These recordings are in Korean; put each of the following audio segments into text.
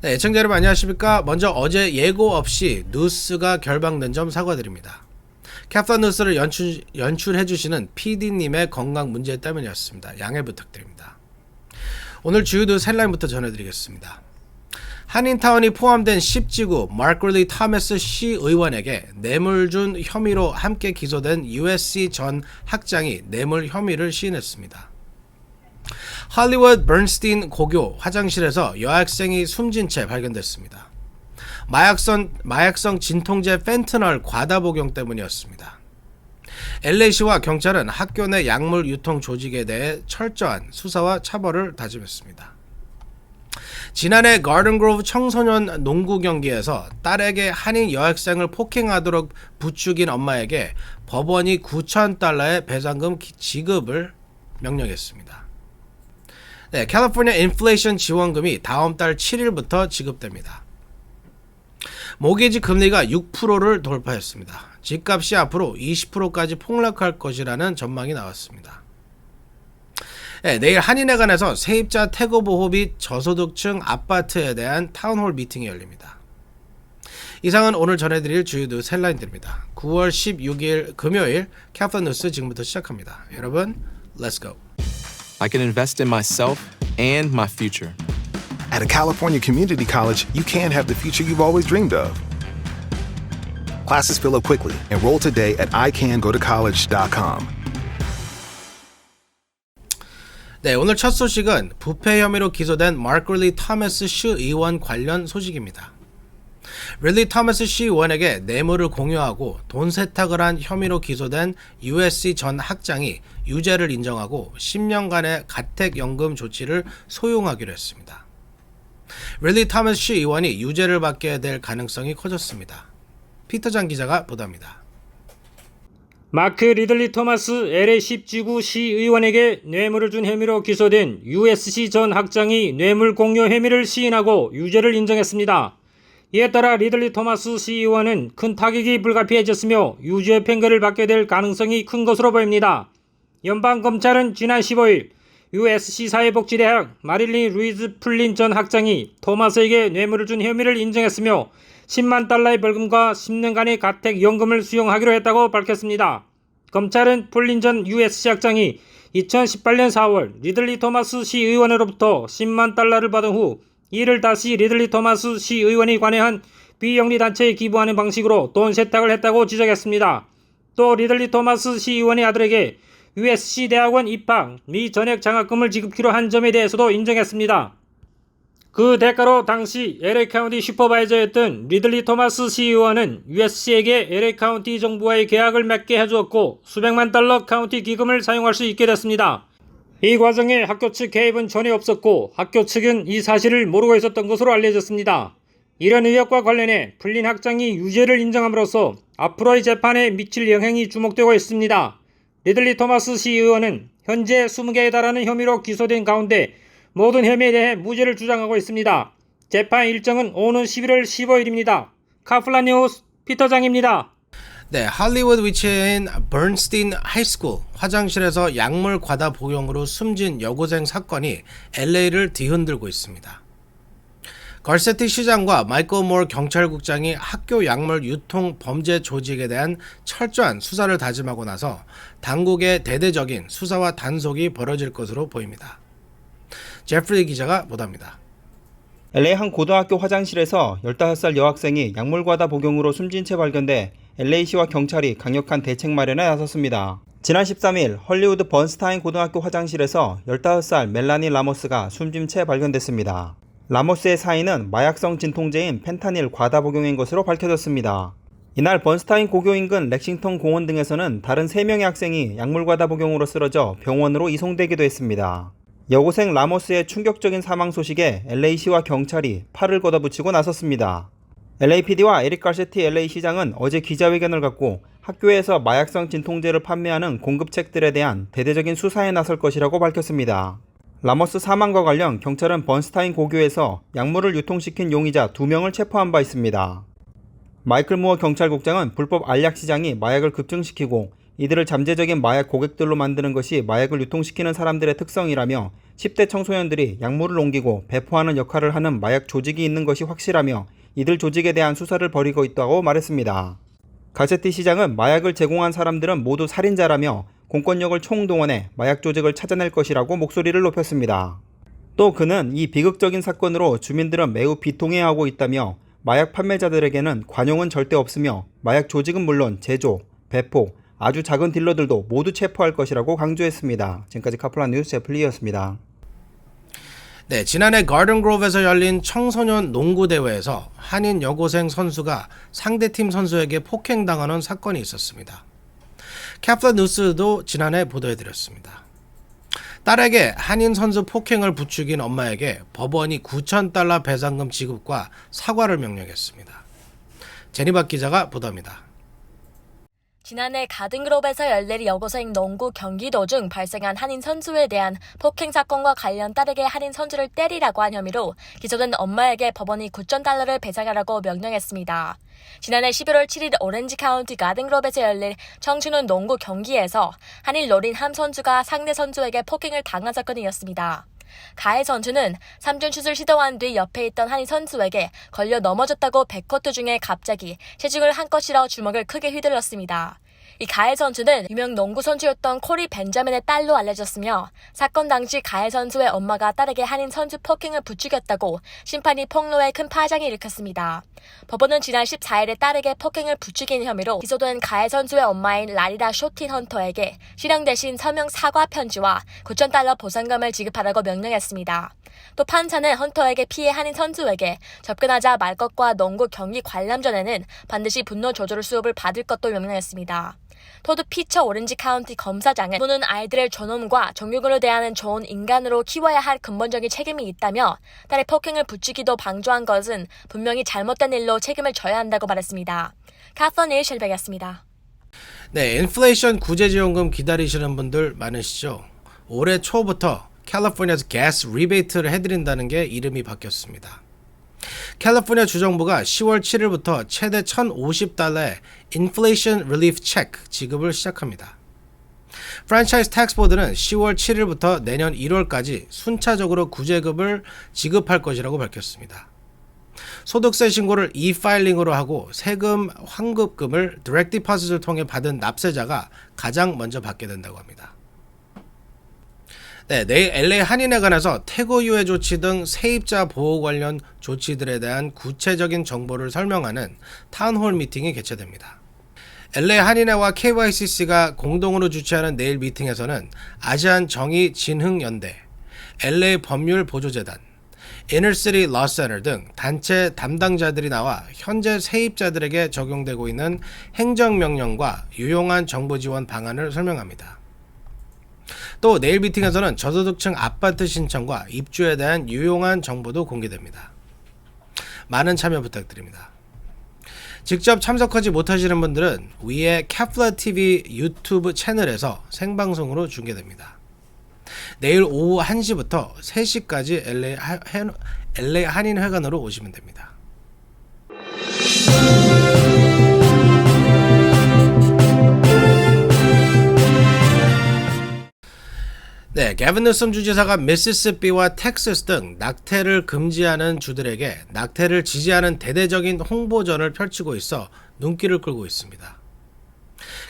네, 애청자 여러분 안녕하십니까. 먼저 어제 예고 없이 뉴스가 결방된 점 사과드립니다. 캡터 뉴스를 연출해주시는 PD님의 건강 문제 때문이었습니다. 양해 부탁드립니다. 오늘 주요 뉴스 헬라인부터 전해드리겠습니다. 한인타운이 포함된 10지구 마크리 토머스 시 의원에게 뇌물 준 혐의로 함께 기소된 USC 전 학장이 뇌물 혐의를 시인했습니다. 할리우드 버스틴 고교 화장실에서 여학생이 숨진 채 발견됐습니다. 마약성 진통제 펜트놀 과다 복용 때문이었습니다. LA시와 경찰은 학교 내 약물 유통 조직에 대해 철저한 수사와 처벌을 다짐했습니다. 지난해 가든그로브 청소년 농구 경기에서 딸에게 한인 여학생을 폭행하도록 부추긴 엄마에게 법원이 $9,000의 배상금 지급을 명령했습니다. 네, 캘리포니아 인플레이션 지원금이 다음 달 7일부터 지급됩니다. 모기지 금리가 6%를 돌파했습니다. 집값이 앞으로 20%까지 폭락할 것이라는 전망이 나왔습니다. 네, 내일 한인회관에서 세입자 태거 보호 및 저소득층 아파트에 대한 타운홀 미팅이 열립니다. 이상은 오늘 전해드릴 주요 뉴스 헬라인들입니다. 9월 16일 금요일 캡터 뉴스 지금부터 시작합니다. 여러분, let's go. I can invest in myself and my future. At a California community college, you can have the future you've always dreamed of. Classes fill up quickly. Enroll today at icangotocollege.com. 네, 오늘 첫 소식은 부패 혐의로 기소된 마크리 토머스 시 의원 관련 소식입니다. 릴리 토머스 시 의원에게 뇌물을 공유하고 돈 세탁을 한 혐의로 기소된 USC 전 학장이 유죄를 인정하고 10년간의 가택연금 조치를 소용하기로 했습니다. 릴리 토머스 시 의원이 유죄를 받게 될 가능성이 커졌습니다. 피터장 기자가 보도합니다. 마크 리들리 토마스 LA 10지구 시의원에게 뇌물을 준 혐의로 기소된 USC 전 학장이 뇌물 공여 혐의를 시인하고 유죄를 인정했습니다. 이에 따라 리들리 토마스 시의원은 큰 타격이 불가피해졌으며 유죄 판결을 받게 될 가능성이 큰 것으로 보입니다. 연방검찰은 지난 15일 USC 사회복지대학 마릴린 루이즈 플린 전 학장이 토마스에게 뇌물을 준 혐의를 인정했으며 $100,000의 벌금과 10년간의 가택연금을 수용하기로 했다고 밝혔습니다. 검찰은 플린 전 USC 학장이 2018년 4월 리들리 토마스 시 의원으로부터 $100,000를 받은 후 이를 다시 리들리 토마스 시 의원이 관여한 비영리 단체에 기부하는 방식으로 돈 세탁을 했다고 지적했습니다. 또 리들리 토마스 시 의원의 아들에게 USC 대학원 입학 미 전액 장학금을 지급키로 한 점에 대해서도 인정했습니다. 그 대가로 당시 LA 카운티 슈퍼바이저였던 리들리 토마스 시 의원은 USC에게 LA 카운티 정부와의 계약을 맺게 해주었고 수백만 달러 카운티 기금을 사용할 수 있게 됐습니다. 이 과정에 학교 측 개입은 전혀 없었고 학교 측은 이 사실을 모르고 있었던 것으로 알려졌습니다. 이런 의혹과 관련해 플린 학장이 유죄를 인정함으로써 앞으로의 재판에 미칠 영향이 주목되고 있습니다. 리들리 토마스 시 의원은 현재 20개에 달하는 혐의로 기소된 가운데 모든 혐의에 대해 무죄를 주장하고 있습니다. 재판 일정은 오는 11월 15일입니다. 카플라 뉴스 피터장입니다. 네, 할리우드 위치인 버스틴 하이스쿨 화장실에서 약물 과다 복용으로 숨진 여고생 사건이 LA를 뒤흔들고 있습니다. 걸세티 시장과 마이클 모어 경찰국장이 학교 약물 유통 범죄 조직에 대한 철저한 수사를 다짐하고 나서 당국의 대대적인 수사와 단속이 벌어질 것으로 보입니다. 제프리 기자가 보도합니다. LA 한 고등학교 화장실에서 15살 여학생이 약물 과다 복용으로 숨진 채 발견돼 LA시와 경찰이 강력한 대책 마련에 나섰습니다. 지난 13일 헐리우드 번스타인 고등학교 화장실에서 15살 멜라니 라모스가 숨진 채 발견됐습니다. 라모스의 사인은 마약성 진통제인 펜타닐 과다 복용인 것으로 밝혀졌습니다. 이날 번스타인 고교 인근 렉싱턴 공원 등에서는 다른 3명의 학생이 약물 과다 복용으로 쓰러져 병원으로 이송되기도 했습니다. 여고생 라모스의 충격적인 사망 소식에 LA시와 경찰이 팔을 걷어붙이고 나섰습니다. LAPD와 에릭 가세티 LA시장은 어제 기자회견을 갖고 학교에서 마약성 진통제를 판매하는 공급책들에 대한 대대적인 수사에 나설 것이라고 밝혔습니다. 라모스 사망과 관련 경찰은 번스타인 고교에서 약물을 유통시킨 용의자 2명을 체포한 바 있습니다. 마이클 무어 경찰국장은 불법 알약 시장이 마약을 급증시키고 이들을 잠재적인 마약 고객들로 만드는 것이 마약을 유통시키는 사람들의 특성이라며 10대 청소년들이 약물을 옮기고 배포하는 역할을 하는 마약 조직이 있는 것이 확실하며 이들 조직에 대한 수사를 벌이고 있다고 말했습니다. 가세티 시장은 마약을 제공한 사람들은 모두 살인자라며 공권력을 총동원해 마약 조직을 찾아낼 것이라고 목소리를 높였습니다. 또 그는 이 비극적인 사건으로 주민들은 매우 비통해하고 있다며 마약 판매자들에게는 관용은 절대 없으며 마약 조직은 물론 제조, 배포, 아주 작은 딜러들도 모두 체포할 것이라고 강조했습니다. 지금까지 카플란 뉴스 제플리였습니다. 네, 지난해 가든그로브에서 열린 청소년 농구 대회에서 한인 여고생 선수가 상대팀 선수에게 폭행당하는 사건이 있었습니다. 카플란 뉴스도 지난해 보도해드렸습니다. 딸에게 한인 선수 폭행을 부추긴 엄마에게 법원이 $9,000 배상금 지급과 사과를 명령했습니다. 제니박 기자가 보도합니다. 지난해 가든그로브에서 열릴 여고생 농구 경기 도중 발생한 한인 선수에 대한 폭행 사건과 관련 딸에게 한인 선수를 때리라고 한 혐의로 기소된 엄마에게 법원이 $9,000를 배상하라고 명령했습니다. 지난해 11월 7일 오렌지 카운티 가든그로브에서 열릴 청춘은 농구 경기에서 한일 노린 한 선수가 상대 선수에게 폭행을 당한 사건이었습니다. 가해 선수는 3준 슛을 시도한 뒤 옆에 있던 한인 선수에게 걸려 넘어졌다고 백코트 중에 갑자기 체중을 한껏 실어 주먹을 크게 휘둘렀습니다. 이 가해 선수는 유명 농구 선수였던 코리 벤자민의 딸로 알려졌으며 사건 당시 가해 선수의 엄마가 딸에게 한인 선수 폭행을 부추겼다고 심판이 폭로해 큰 파장이 일으켰습니다. 법원은 지난 14일에 딸에게 폭행을 부추긴 혐의로 기소된 가해 선수의 엄마인 라리라 쇼틴 헌터에게 실형 대신 서명 사과 편지와 $9,000 보상금을 지급하라고 명령했습니다. 또 판사는 헌터에게 피해 한인 선수에게 접근하자 말 것과 농구 경기 관람 전에는 반드시 분노 조절 수업을 받을 것도 명령했습니다. 토드 피처 오렌지 카운티 검사장은 부모는 아이들의 존엄과 종교를 대하는 좋은 인간으로 키워야 할 근본적인 책임이 있다며 딸의 폭행을 부추기도 방조한 것은 분명히 잘못된 일로 책임을 져야 한다고 말했습니다. 카플란 뉴스 쉘백이었습니다. 네, 인플레이션 구제지원금 기다리시는 분들 많으시죠? 올해 초부터 캘리포니아에서 가스 리베이트를 해드린다는 게 이름이 바뀌었습니다. 캘리포니아 주정부가 10월 7일부터 최대 $1,050의 인플레이션 릴리프 체크 지급을 시작합니다. 프랜차이즈 텍스 보드는 10월 7일부터 내년 1월까지 순차적으로 구제급을 지급할 것이라고 밝혔습니다. 소득세 신고를 e-파일링으로 하고 세금 환급금을 디렉트 디포짓을 통해 받은 납세자가 가장 먼저 받게 된다고 합니다. 네, 내일 LA 한인에 관해서 태거 유예 조치 등 세입자 보호 관련 조치들에 대한 구체적인 정보를 설명하는 타운홀 미팅이 개최됩니다. LA 한인회와 KYCC가 공동으로 주최하는 내일 미팅에서는 아시안 정의 진흥 연대, LA 법률 보조재단, 이너시티 러센터 등 단체 담당자들이 나와 현재 세입자들에게 적용되고 있는 행정명령과 유용한 정보 지원 방안을 설명합니다. 또 내일 미팅에서는 저소득층 아파트 신청과 입주에 대한 유용한 정보도 공개됩니다. 많은 참여 부탁드립니다. 직접 참석하지 못하시는 분들은 위에 카플란 TV 유튜브 채널에서 생방송으로 중계됩니다. 내일 오후 1시부터 3시까지 LA 한인회관으로 오시면 됩니다. 네, 게빈 뉴섬 주지사가 미시시피와 텍사스 등 낙태를 금지하는 주들에게 낙태를 지지하는 대대적인 홍보전을 펼치고 있어 눈길을 끌고 있습니다.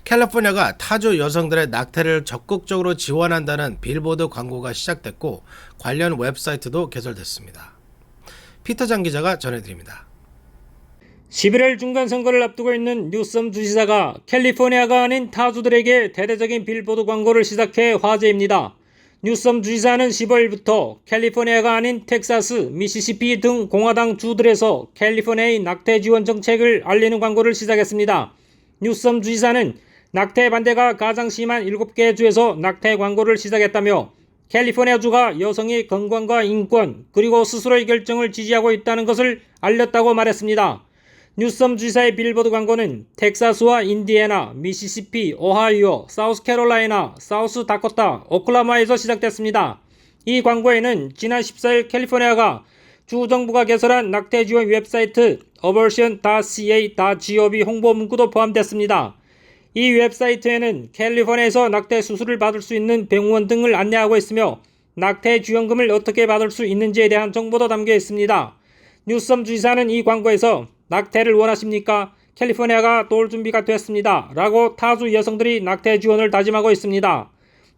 캘리포니아가 타주 여성들의 낙태를 적극적으로 지원한다는 빌보드 광고가 시작됐고 관련 웹사이트도 개설됐습니다. 피터 장 기자가 전해드립니다. 11월 중간선거를 앞두고 있는 뉴섬 주지사가 캘리포니아가 아닌 타주들에게 대대적인 빌보드 광고를 시작해 화제입니다. 뉴섬 주지사는 15일부터 캘리포니아가 아닌 텍사스, 미시시피 등 공화당 주들에서 캘리포니아의 낙태 지원 정책을 알리는 광고를 시작했습니다. 뉴섬 주지사는 낙태 반대가 가장 심한 7개 주에서 낙태 광고를 시작했다며 캘리포니아주가 여성의 건강과 인권 그리고 스스로의 결정을 지지하고 있다는 것을 알렸다고 말했습니다. 뉴섬 주지사의 빌보드 광고는 텍사스와 인디애나, 미시시피, 오하이오, 사우스캐롤라이나, 사우스다코타, 오클라호마에서 시작됐습니다. 이 광고에는 지난 14일 캘리포니아가 주 정부가 개설한 낙태 지원 웹사이트 abortion.ca.gov 홍보 문구도 포함됐습니다. 이 웹사이트에는 캘리포니아에서 낙태 수술을 받을 수 있는 병원 등을 안내하고 있으며 낙태 지원금을 어떻게 받을 수 있는지에 대한 정보도 담겨 있습니다. 뉴섬 주지사는 이 광고에서 낙태를 원하십니까? 캘리포니아가 도울 준비가 됐습니다. 라고 타주 여성들이 낙태 지원을 다짐하고 있습니다.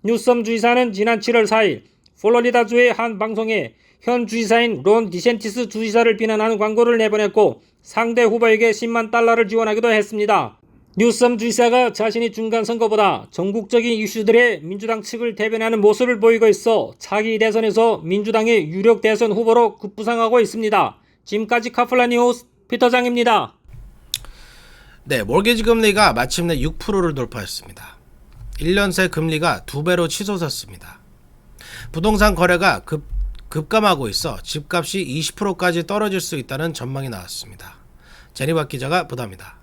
뉴섬 주지사는 지난 7월 4일 플로리다주의 한 방송에 현 주지사인 론 디센티스 주지사를 비난하는 광고를 내보냈고 상대 후보에게 10만 달러를 지원하기도 했습니다. 뉴섬 주지사가 자신이 중간 선거보다 전국적인 이슈들의 민주당 측을 대변하는 모습을 보이고 있어 차기 대선에서 민주당의 유력 대선 후보로 급부상하고 있습니다. 지금까지 카플라 뉴스 피터장입니다. 네, 몰게지 금리가 마침내 6%를 돌파했습니다. 1년 새 금리가 2배로 치솟았습니다. 부동산 거래가 급감하고 있어 집값이 20%까지 떨어질 수 있다는 전망이 나왔습니다. 제니박 기자가 보도합니다.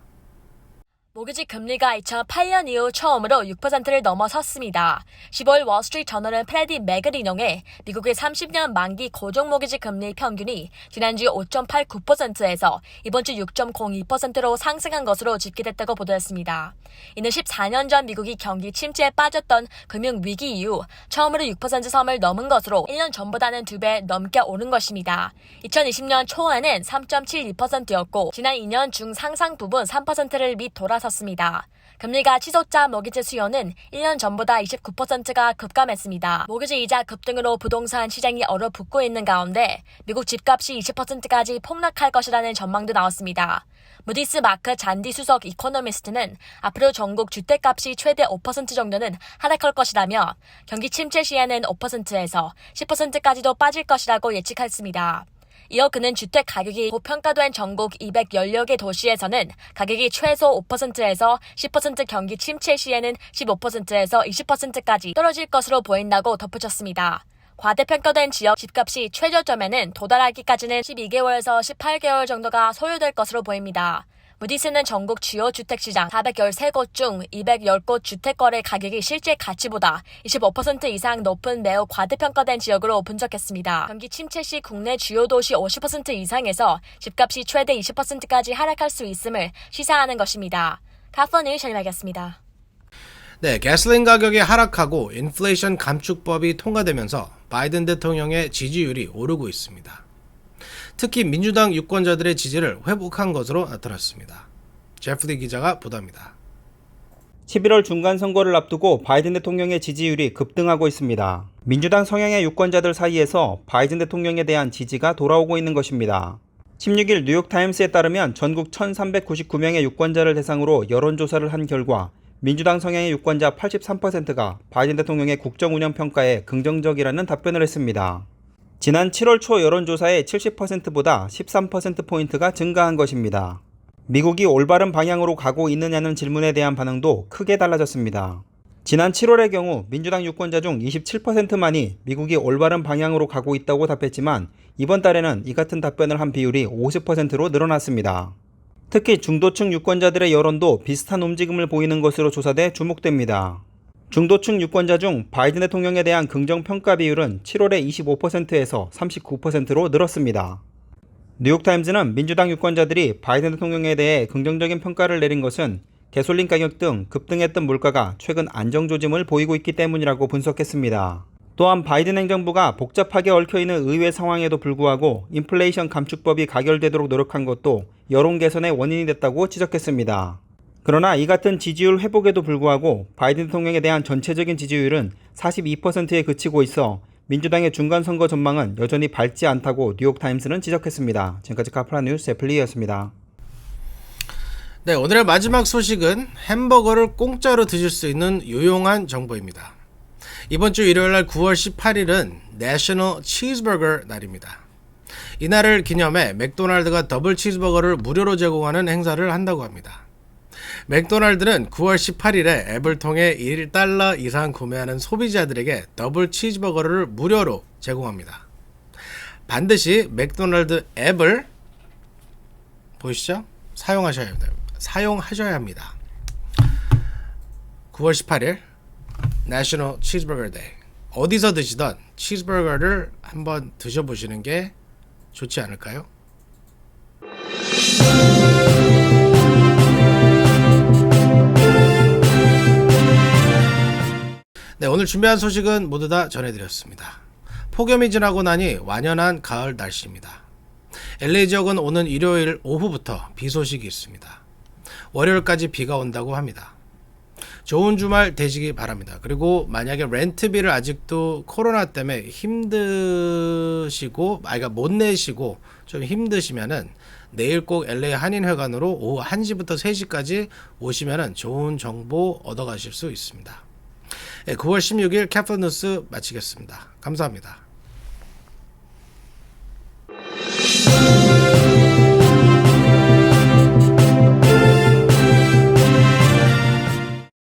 모기지 금리가 2008년 이후 처음으로 6%를 넘어섰습니다. 10월 월스트리트 저널은 프레디 맥을 인용해 미국의 30년 만기 고정 모기지 금리 평균이 지난주 5.89%에서 이번 주 6.02%로 상승한 것으로 집계됐다고 보도했습니다. 이는 14년 전 미국이 경기 침체에 빠졌던 금융위기 이후 처음으로 6% 섬을 넘은 것으로 1년 전보다는 2배 넘게 오른 것입니다. 2020년 초에는 3.72%였고 지난 2년 중 상상 부분 3%를 밑 돌아섰습니다. 금리가 치솟자 모기지 수요는 1년 전보다 29%가 급감했습니다. 모기지 이자 급등으로 부동산 시장이 얼어붙고 있는 가운데 미국 집값이 20%까지 폭락할 것이라는 전망도 나왔습니다. 무디스 마크 잔디 수석 이코노미스트는 앞으로 전국 주택값이 최대 5% 정도는 하락할 것이라며 경기 침체 시에는 5%에서 10%까지도 빠질 것이라고 예측했습니다. 이어 그는 주택 가격이 고평가된 전국 210여 개 도시에서는 가격이 최소 5%에서 10% 경기 침체 시에는 15%에서 20%까지 떨어질 것으로 보인다고 덧붙였습니다. 과대평가된 지역 집값이 최저점에는 도달하기까지는 12개월에서 18개월 정도가 소요될 것으로 보입니다. 무디스는 전국 주요 주택시장 413곳 중 210곳 주택거래 가격이 실제 가치보다 25% 이상 높은 매우 과대평가된 지역으로 분석했습니다. 경기 침체 시 국내 주요 도시 50% 이상에서 집값이 최대 20%까지 하락할 수 있음을 시사하는 것입니다. 카플라 뉴스 전해드리겠습니다. 네, 가솔린 가격이 하락하고 인플레이션 감축법이 통과되면서 바이든 대통령의 지지율이 오르고 있습니다. 특히 민주당 유권자들의 지지를 회복한 것으로 나타났습니다. 제프리 기자가 보도합니다. 11월 중간선거를 앞두고 바이든 대통령의 지지율이 급등하고 있습니다. 민주당 성향의 유권자들 사이에서 바이든 대통령에 대한 지지가 돌아오고 있는 것입니다. 16일 뉴욕타임스에 따르면 전국 1399명의 유권자를 대상으로 여론조사를 한 결과 민주당 성향의 유권자 83%가 바이든 대통령의 국정운영 평가에 긍정적이라는 답변을 했습니다. 지난 7월 초 여론조사의 70%보다 13%포인트가 증가한 것입니다. 미국이 올바른 방향으로 가고 있느냐는 질문에 대한 반응도 크게 달라졌습니다. 지난 7월의 경우 민주당 유권자 중 27%만이 미국이 올바른 방향으로 가고 있다고 답했지만 이번 달에는 이 같은 답변을 한 비율이 50%로 늘어났습니다. 특히 중도층 유권자들의 여론도 비슷한 움직임을 보이는 것으로 조사돼 주목됩니다. 중도층 유권자 중 바이든 대통령에 대한 긍정평가 비율은 7월에 25%에서 39%로 늘었습니다. 뉴욕타임즈는 민주당 유권자들이 바이든 대통령에 대해 긍정적인 평가를 내린 것은 가솔린 가격 등 급등했던 물가가 최근 안정조짐을 보이고 있기 때문이라고 분석했습니다. 또한 바이든 행정부가 복잡하게 얽혀있는 의회 상황에도 불구하고 인플레이션 감축법이 가결되도록 노력한 것도 여론 개선의 원인이 됐다고 지적했습니다. 그러나 이 같은 지지율 회복에도 불구하고 바이든 대통령에 대한 전체적인 지지율은 42%에 그치고 있어 민주당의 중간선거 전망은 여전히 밝지 않다고 뉴욕타임스는 지적했습니다. 지금까지 카플라 뉴스 제플리였습니다. 네, 오늘의 마지막 소식은 햄버거를 공짜로 드실 수 있는 유용한 정보입니다. 이번 주 일요일날 9월 18일은 내셔널 치즈버거 날입니다. 이날을 기념해 맥도날드가 더블 치즈버거를 무료로 제공하는 행사를 한다고 합니다. 맥도날드는 9월 18일에 앱을 통해 $1 이상 구매하는 소비자들에게 더블 치즈버거를 무료로 제공합니다. 반드시 맥도날드 앱을 보이시죠? 사용하셔야 합니다. 9월 18일 내셔널 치즈버거 데이. 어디서 드시던 치즈버거를 한번 드셔보시는 게 좋지 않을까요? 네, 오늘 준비한 소식은 모두 다 전해드렸습니다. 폭염이 지나고 나니 완연한 가을 날씨입니다. LA 지역은 오는 일요일 오후부터 비 소식이 있습니다. 월요일까지 비가 온다고 합니다. 좋은 주말 되시기 바랍니다. 그리고 만약에 렌트비를 아직도 코로나 때문에 힘드시고, 그러니까 못 내시고 좀 힘드시면은 내일 꼭 LA 한인회관으로 오후 1시부터 3시까지 오시면은 좋은 정보 얻어 가실 수 있습니다. 9월 16일 캐플 뉴스 마치겠습니다. 감사합니다.